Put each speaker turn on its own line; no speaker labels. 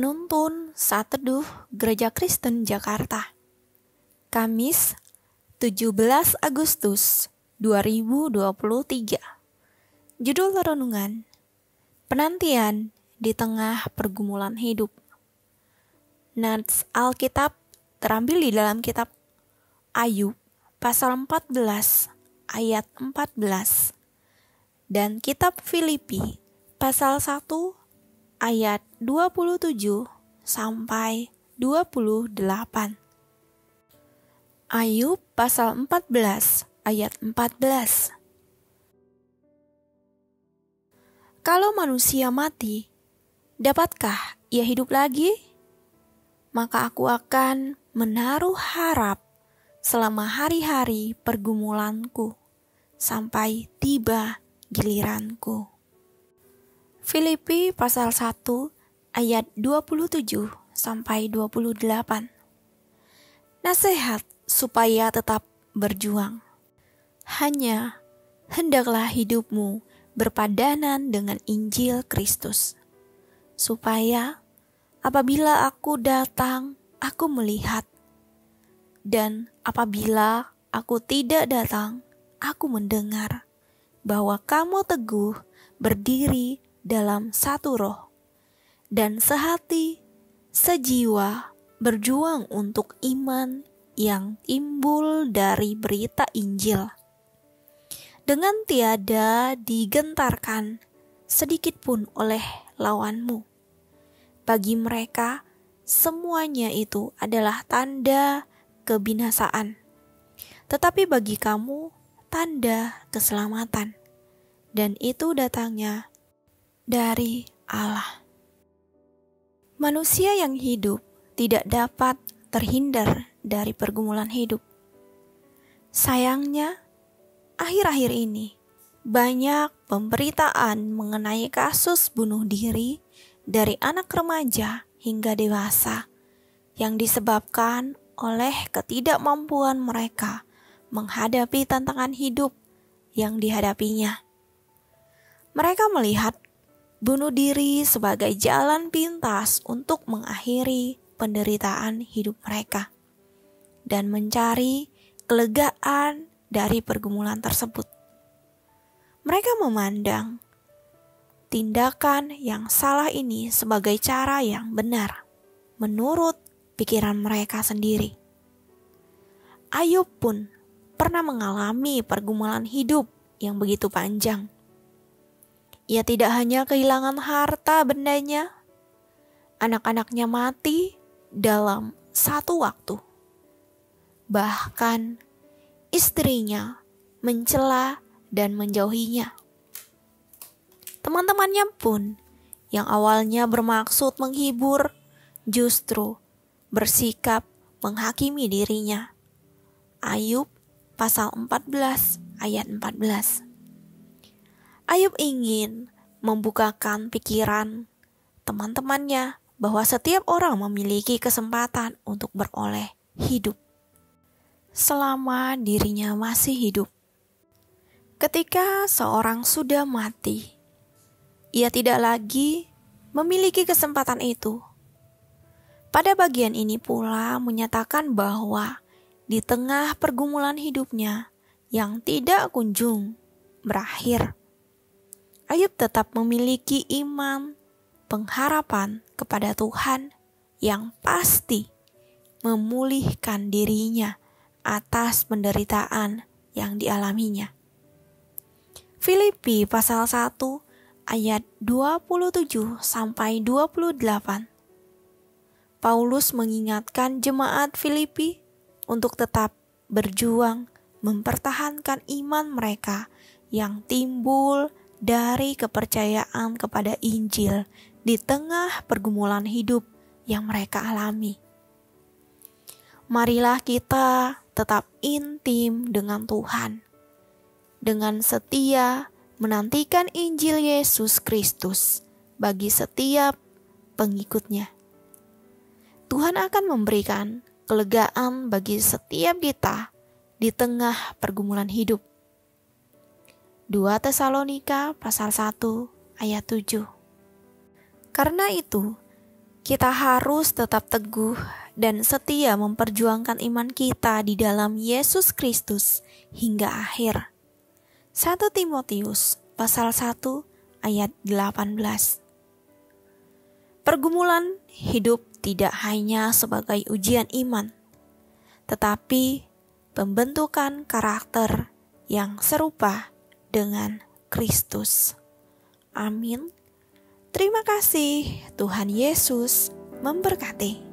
Penuntun Saat Teduh Gereja Kristen Jakarta, Kamis 17 Agustus 2023. Judul renungan: Penantian di tengah pergumulan hidup. Nats Alkitab terambil di dalam kitab Ayub pasal 14 ayat 14 dan kitab Filipi pasal 1 ayat 27 sampai 28. Ayub pasal 14 ayat 14. Kalau manusia mati, dapatkah ia hidup lagi? Maka aku akan menaruh harap selama hari-hari pergumulanku sampai tiba giliranku. Filipi pasal 1 ayat 27 sampai 28. Nasihat supaya tetap berjuang. Hanya hendaklah hidupmu berpadanan dengan Injil Kristus, supaya apabila aku datang, aku melihat, dan apabila aku tidak datang, aku mendengar bahwa kamu teguh berdiri dalam satu roh, dan sehati, sejiwa, berjuang untuk iman yang timbul dari berita Injil, dengan tiada digentarkan sedikit pun oleh lawanmu. Bagi mereka, semuanya itu adalah tanda kebinasaan, tetapi bagi kamu, tanda keselamatan, dan itu datangnya dari Allah. Manusia yang hidup tidak dapat terhindar dari pergumulan hidup. Sayangnya, akhir-akhir ini banyak pemberitaan mengenai kasus bunuh diri dari anak remaja hingga dewasa yang disebabkan oleh ketidakmampuan mereka menghadapi tantangan hidup yang dihadapinya. Mereka melihat bunuh diri sebagai jalan pintas untuk mengakhiri penderitaan hidup mereka dan mencari kelegaan dari pergumulan tersebut. Mereka memandang tindakan yang salah ini sebagai cara yang benar menurut pikiran mereka sendiri. Ayub pun pernah mengalami pergumulan hidup yang begitu panjang. Ia tidak hanya kehilangan harta bendanya, anak-anaknya mati dalam satu waktu. Bahkan istrinya mencela dan menjauhinya. Teman-temannya pun yang awalnya bermaksud menghibur, justru bersikap menghakimi dirinya. Ayub pasal 14 ayat 14. Ayub ingin membukakan pikiran teman-temannya bahwa setiap orang memiliki kesempatan untuk beroleh hidup selama dirinya masih hidup. Ketika seorang sudah mati, ia tidak lagi memiliki kesempatan itu. Pada bagian ini pula menyatakan bahwa di tengah pergumulan hidupnya yang tidak kunjung berakhir, Ayub tetap memiliki iman, pengharapan kepada Tuhan yang pasti memulihkan dirinya atas penderitaan yang dialaminya. Filipi pasal 1 ayat 27 sampai 28. Paulus mengingatkan jemaat Filipi untuk tetap berjuang mempertahankan iman mereka yang timbul dari kepercayaan kepada Injil di tengah pergumulan hidup yang mereka alami. Marilah kita tetap intim dengan Tuhan, dengan setia menantikan Injil Yesus Kristus bagi setiap pengikutnya. Tuhan akan memberikan kelegaan bagi setiap kita di tengah pergumulan hidup. 2 Tesalonika pasal 1 ayat 7. Karena itu, kita harus tetap teguh dan setia memperjuangkan iman kita di dalam Yesus Kristus hingga akhir. 1 Timotius pasal 1 ayat 18. Pergumulan hidup tidak hanya sebagai ujian iman, tetapi pembentukan karakter yang serupa dengan Kristus. Amin. Terima kasih, Tuhan Yesus memberkati.